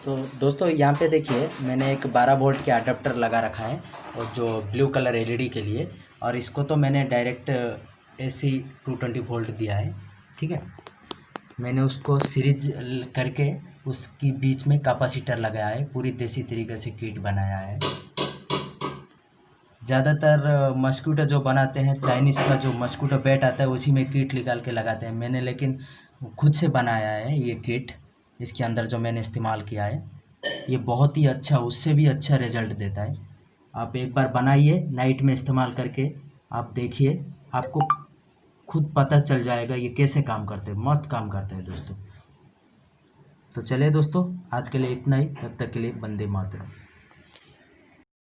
तो दोस्तों यहाँ पे देखिए मैंने एक 12 वोल्ट के अडेप्टर लगा रखा है और जो ब्लू कलर एलईडी के लिए, और इसको तो मैंने डायरेक्ट एसी 220 वोल्ट दिया है। ठीक है, मैंने उसको सीरीज करके उसकी बीच में कैपेसिटर लगाया है, पूरी देसी तरीके से किट बनाया है। ज़्यादातर मस्कीटो जो बनाते हैं, चाइनीज़ का जो मस्कीटो बैट आता है उसी में किट निकाल के लगाते हैं। मैंने लेकिन खुद से बनाया है ये किट। इसके अंदर जो मैंने इस्तेमाल किया है ये बहुत ही अच्छा, उससे भी अच्छा रिज़ल्ट देता है। आप एक बार बनाइए, नाइट में इस्तेमाल करके आप देखिए, आपको खुद पता चल जाएगा ये कैसे काम करते हैं। मस्त काम करते हैं दोस्तों। तो चलिए दोस्तों, आज के लिए इतना ही। तब तक के लिए वंदे मातरम।